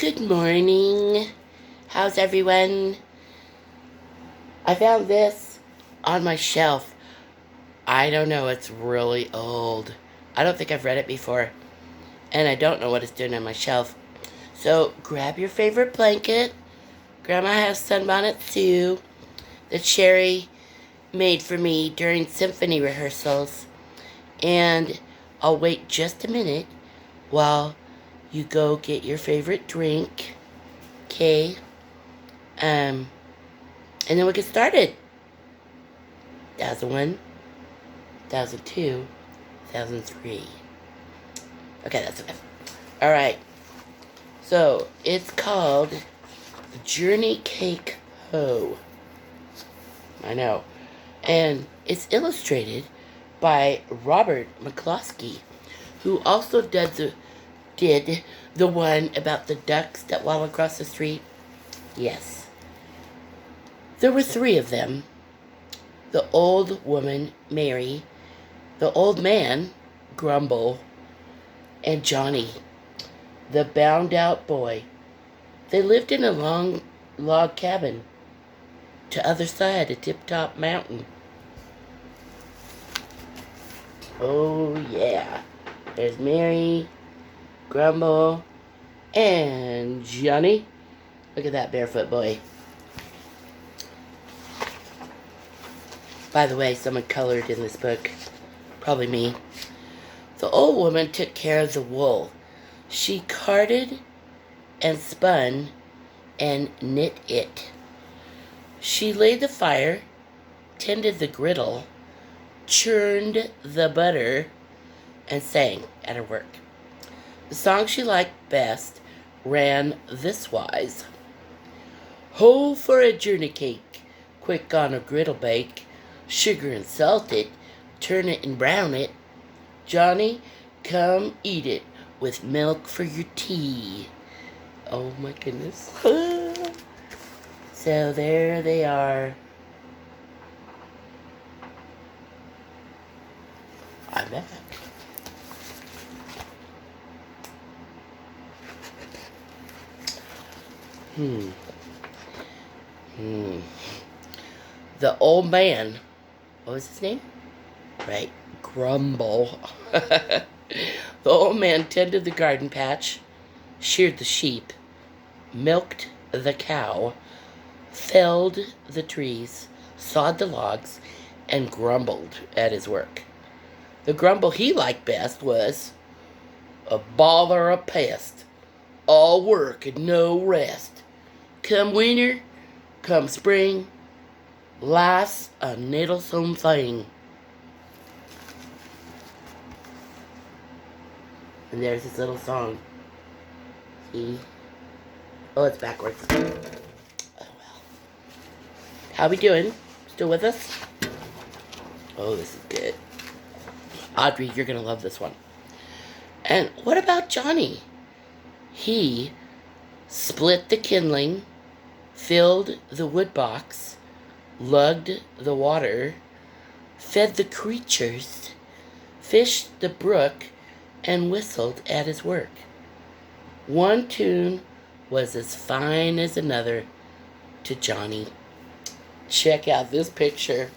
Good morning. How's everyone? I found this on my shelf. I don't know, it's really old. I don't think I've read it before. And I don't know what it's doing on my shelf. So grab your favorite blanket. Grandma has sunbonnets too that Sherry made for me during symphony rehearsals. And I'll wait just a minute while you go get your favorite drink. Okay? And then we'll get started. 1001, 1002, 1003. Okay, that's enough. Alright. So, it's called Journey Cake Ho. I know. And it's illustrated by Robert McCloskey, who also did the one about the ducks that waddle across the street. Yes. There were 3 of them. The old woman, Mary, the old man, Grumble, and Johnny, the bound-out boy. They lived in a long log cabin to other side of Tip-Top Mountain. Oh, yeah. There's Mary, Grumble, and Johnny. Look at that barefoot boy. By the way, someone colored in this book. Probably me. The old woman took care of the wool. She carded and spun and knit it. She laid the fire, tended the griddle, churned the butter, and sang at her work. The song she liked best ran this wise. Ho for a journey cake, quick on a griddle bake, sugar and salt it, turn it and brown it. Johnny, come eat it with milk for your tea. Oh my goodness. So there they are. I'm back. The old man, what was his name? Right, Grumble. The old man tended the garden patch, sheared the sheep, milked the cow, felled the trees, sawed the logs, and grumbled at his work. The grumble he liked best was a bother, a pest, all work and no rest. Come winter, come spring, life's a nettlesome thing. And there's this little song. See? Oh, it's backwards. Oh, well. How we doing? Still with us? Oh, this is good. Audrey, you're gonna love this one. And what about Johnny? He split the kindling, filled the wood box, lugged the water, fed the creatures, fished the brook, and whistled at his work. One tune was as fine as another to Johnny. Check out this picture.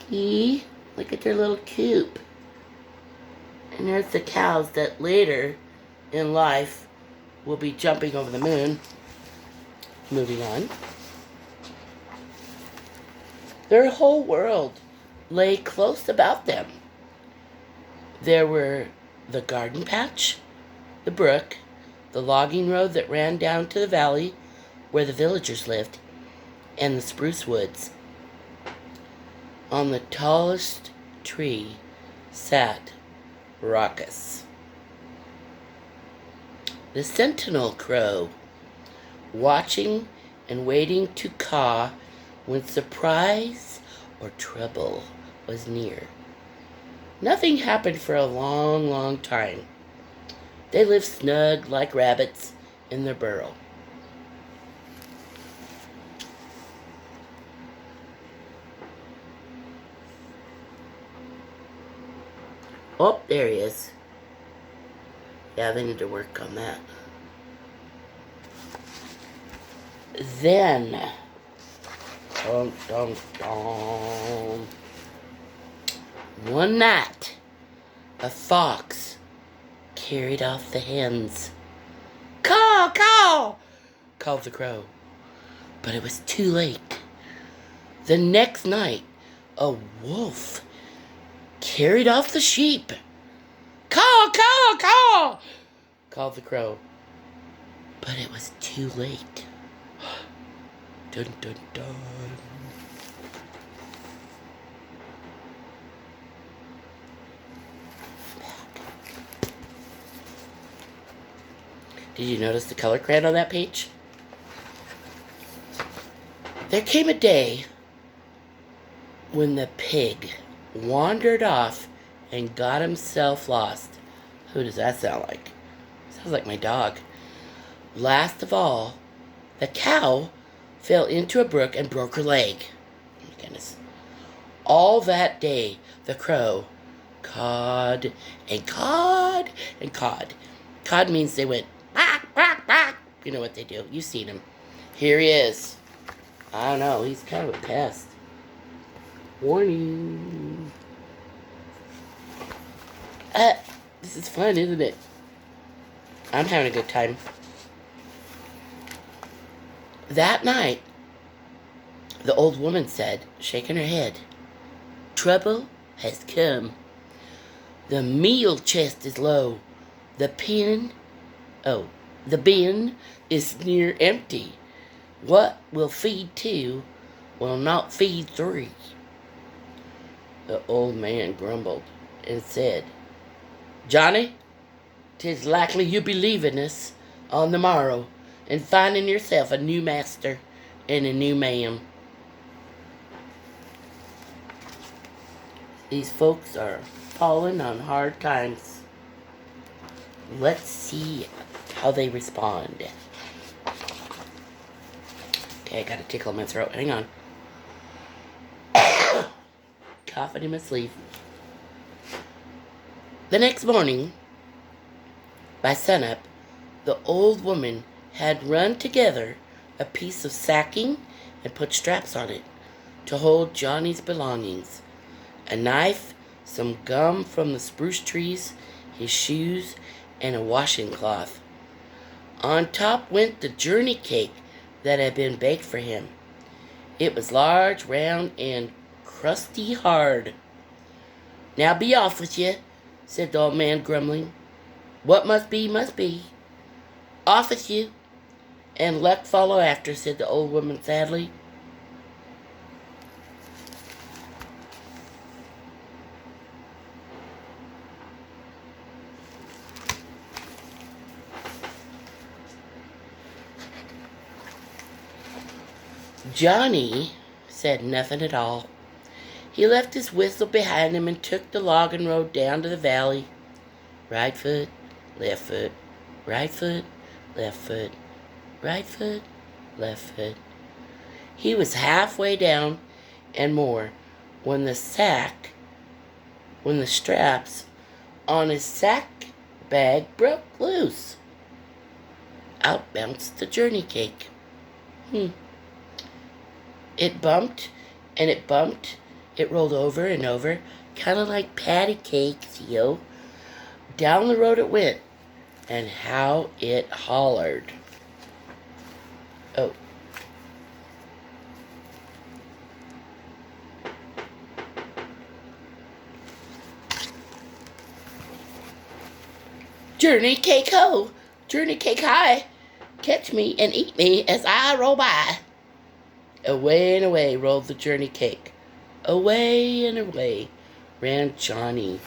Look at their little coop. And there's the cows that later in life will be jumping over the moon. Moving on. Their whole world lay close about them. There were the garden patch, the brook, the logging road that ran down to the valley where the villagers lived, and the spruce woods. On the tallest tree sat Raucous, the sentinel crow, watching and waiting to caw when surprise or trouble was near. Nothing happened for a long, long time. They lived snug like rabbits in their burrow. Oh, there he is. Yeah, they need to work on that. Then, dun, dun, dun, one night, a fox carried off the hens. Caw, caw, called the crow. But it was too late. The next night, a wolf carried off the sheep. Caw, caw, caw, called the crow. But it was too late. Dun, dun, dun. Did you notice the color crayon on that page? There came a day when the pig wandered off and got himself lost. Who does that sound like? Sounds like my dog. Last of all, the cow fell into a brook and broke her leg. Oh my goodness. All that day, the crow cawed and cawed and cawed. Cawed means they went bark, bark, bark. You know what they do. You've seen him. Here he is. I don't know. He's kind of a pest. Warning. This is fun, isn't it? I'm having a good time. That night, the old woman said, shaking her head, trouble has come. The meal chest is low. The bin is near empty. What will feed two will not feed three. The old man grumbled and said, Johnny, 'tis likely you be leaving us on the morrow and finding yourself a new master and a new man. These folks are falling on hard times. Let's see how they respond. Okay, I got a tickle in my throat. Hang on. Coughing in my sleeve. The next morning, by sunup, the old woman had run together a piece of sacking and put straps on it to hold Johnny's belongings. A knife, some gum from the spruce trees, his shoes, and a washing cloth. On top went the journey cake that had been baked for him. It was large, round, and crusty hard. Now be off with you, said the old man, grumbling. What must be, must be. Off with you, and luck follow after, said the old woman sadly. Johnny said nothing at all. He left his whistle behind him and took the logging road down to the valley. Right foot, left foot, right foot, left foot, right foot, left foot. He was halfway down and more when the straps on his sack bag broke loose. Out bounced the journey cake. It bumped and it bumped. It rolled over and over, kind of like patty cakes, yo. Down the road it went, and how it hollered. Oh. Journey cake ho, journey cake high, catch me and eat me as I roll by. Away and away rolled the journey cake. Away and away ran Johnny.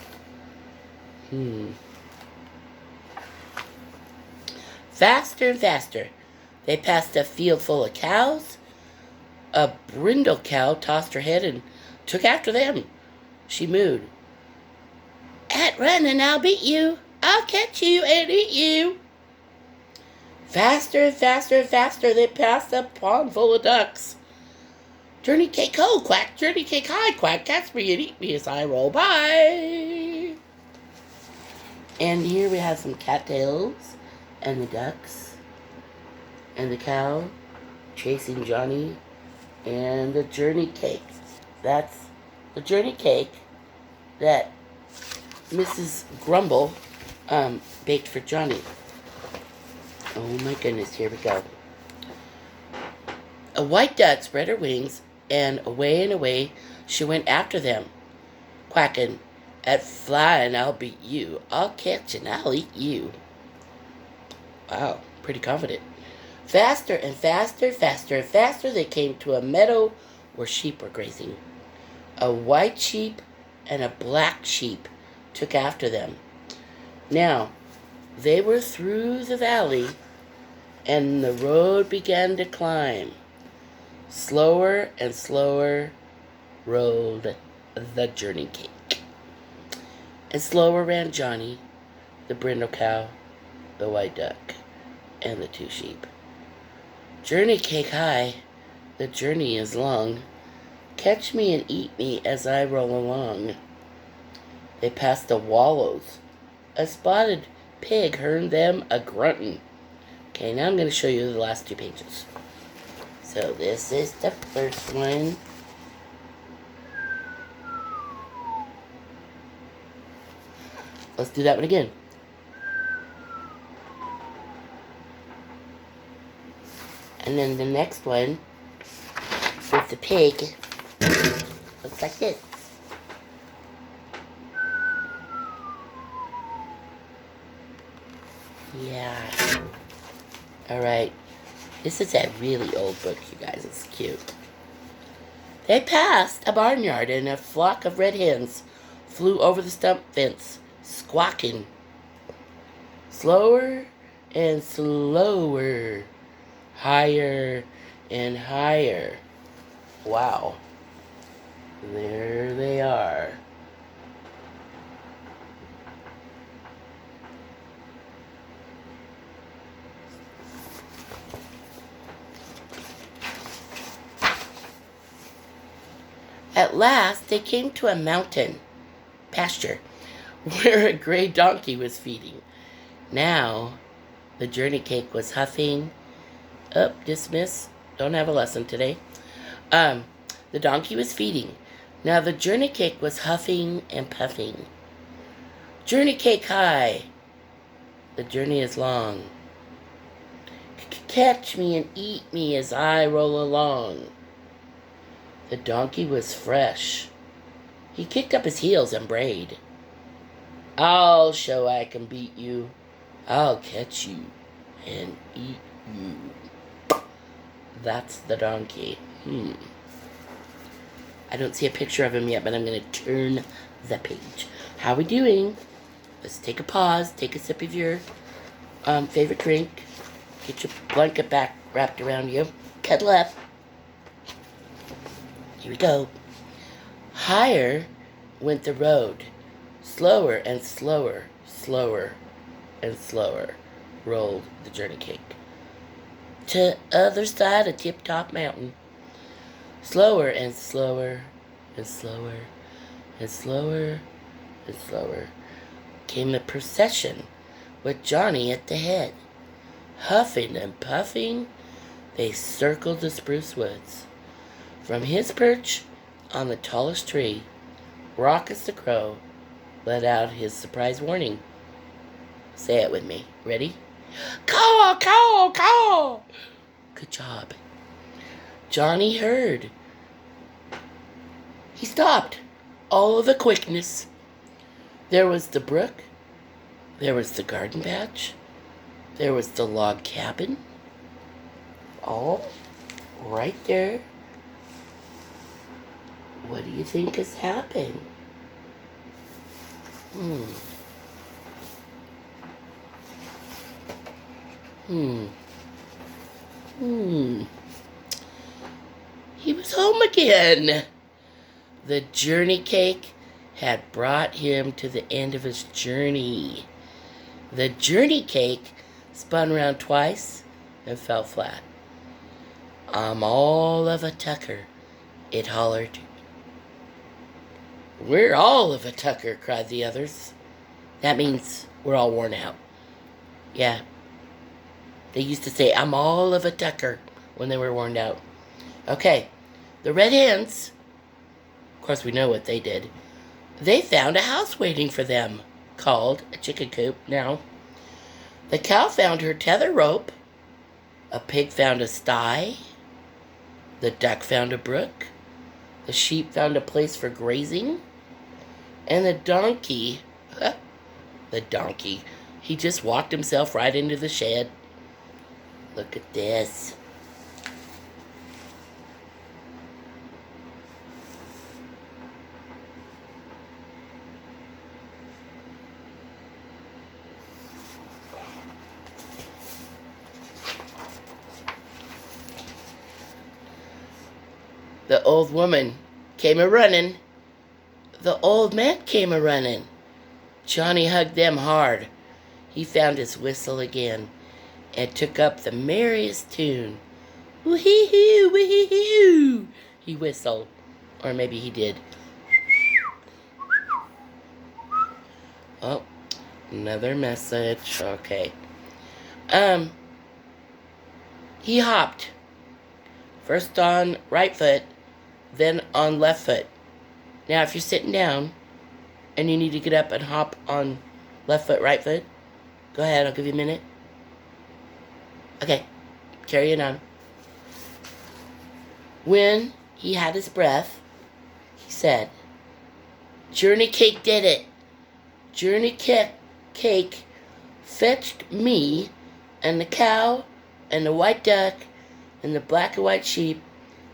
Faster and faster. They passed a field full of cows. A brindle cow tossed her head and took after them. She mooed. At running, I'll beat you. I'll catch you and eat you. Faster and faster and faster, they passed a pond full of ducks. Journey cake ho, quack, journey cake high, quack, catch me and eat me as I roll by. And here we have some cattails and the ducks and the cow chasing Johnny and the journey cake. That's the journey cake that Mrs. Grumble baked for Johnny. Oh my goodness, here we go. A white duck spread her wings, and away she went after them, quacking, "At flying I'll beat you. I'll catch and I'll eat you." Wow, pretty confident. Faster and faster, faster and faster, they came to a meadow where sheep were grazing. A white sheep and a black sheep took after them. Now, they were through the valley, and the road began to climb. Slower and slower rolled the journey cake. And slower ran Johnny, the brindle cow, the white duck, and the two sheep. Journey cake high, the journey is long. Catch me and eat me as I roll along. They passed the wallows. A spotted pig heard them a grunting. Okay, now I'm going to show you the last 2 pages. So this is the first one. Let's do that one again. And then the next one with the pig looks like this. Yeah. Alright. This is a really old book, you guys. It's cute. They passed a barnyard, and a flock of red hens flew over the stump fence, squawking. Slower and slower. Higher and higher. Wow. There they are. At last they came to a mountain pasture where a gray donkey was feeding. Now the journey cake was huffing. Dismiss. Don't have a lesson today. The donkey was feeding. Now the journey cake was huffing and puffing. Journey cake high. The journey is long. Catch me and eat me as I roll along. The donkey was fresh. He kicked up his heels and brayed. I'll show I can beat you. I'll catch you and eat you. That's the donkey. I don't see a picture of him yet, but I'm going to turn the page. How are we doing? Let's take a pause. Take a sip of your favorite drink. Get your blanket back wrapped around you. Cuddle up. Here we go. Higher went the road. Slower and slower, slower and slower rolled the journey cake. To other side of Tip Top Mountain. Slower and slower and slower and slower and slower came the procession with Johnny at the head. Huffing and puffing, they circled the spruce woods. From his perch on the tallest tree, Raucous the Crow let out his surprise warning. Say it with me. Ready? Caw, caw, caw! Good job. Johnny heard. He stopped, all of a quickness. There was the brook. There was the garden patch. There was the log cabin. All right there. What do you think has happened? He was home again. The journey cake had brought him to the end of his journey. The journey cake spun round twice and fell flat. I'm all of a tucker, it hollered. We're all of a tucker, cried the others. That means were all worn out. Yeah. They used to say, I'm all of a tucker when they were worn out. Okay. The red hens, of course we know what they did. They found a house waiting for them, called a chicken coop. Now, the cow found her tether rope. A pig found a sty. The duck found a brook. The sheep found a place for grazing. And the donkey, he just walked himself right into the shed. Look at this. The old woman came a-running. The old man came a-running. Johnny hugged them hard. He found his whistle again and took up the merriest tune. Wee-hee-hoo, wee-hee-hoo, he whistled. Or maybe he did. Oh, another message. Okay. He hopped. First on right foot, then on left foot. Now, if you're sitting down and you need to get up and hop on left foot, right foot, go ahead. I'll give you a minute. Okay. Carrying on. When he had his breath, he said, Journey Cake did it. Journey Cake fetched me and the cow and the white duck and the black and white sheep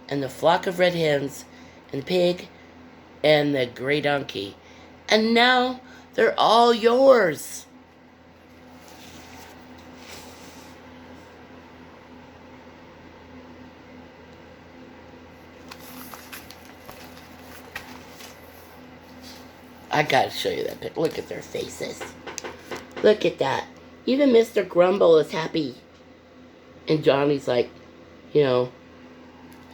and the flock of red hens and the pig and the gray donkey. And now they're all yours. I gotta show you that pic. Look at their faces. Look at that. Even Mr. Grumble is happy. And Johnny's like, you know,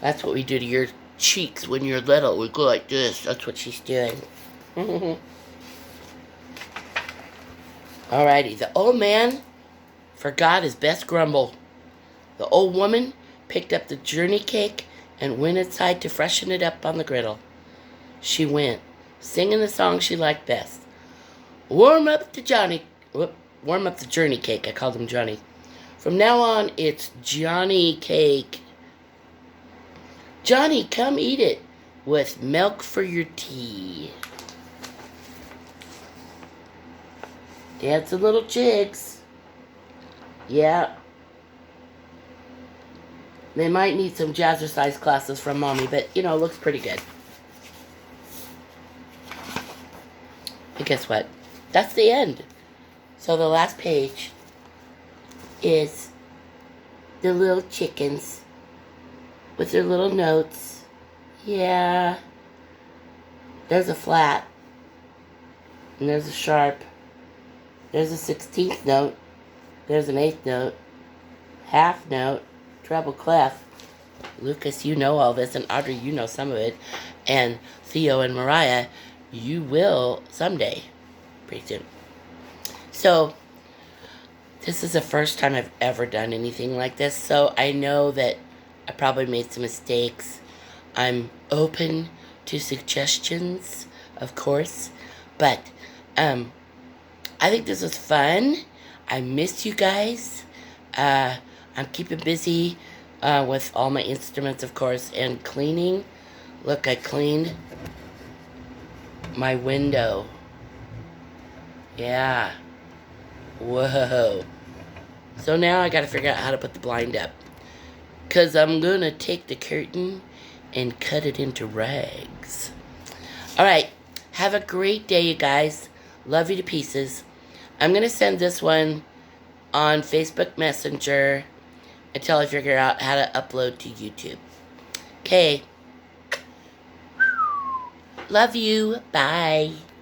that's what we do to your cheeks when you're little. We go like this. That's what she's doing. Alrighty. The old man forgot his best grumble. The old woman picked up the journey cake and went inside to freshen it up on the griddle. She went, singing the song she liked best. Warm up the journey cake. I called him Johnny. From now on, it's Johnny Cake. Johnny, come eat it with milk for your tea. Dancing little chicks. Yeah. They might need some jazzercise classes from Mommy, but, you know, it looks pretty good. And guess what? That's the end. So the last page is the little chickens with their little notes. Yeah. There's a flat. And there's a sharp. There's a 16th note. There's an 8th note. Half note. Treble clef. Lucas, you know all this. And Audrey, you know some of it. And Theo and Mariah, you will someday. Pretty soon. So, this is the first time I've ever done anything like this. So, I know that I probably made some mistakes. I'm open to suggestions, of course. But, I think this was fun. I missed you guys. I'm keeping busy with all my instruments, of course, and cleaning. Look, I cleaned my window. Yeah. Whoa. So now I gotta figure out how to put the blind up. Because I'm gonna take the curtain and cut it into rags. Alright. Have a great day, you guys. Love you to pieces. I'm gonna send this one on Facebook Messenger until I figure out how to upload to YouTube. Okay. Love you. Bye.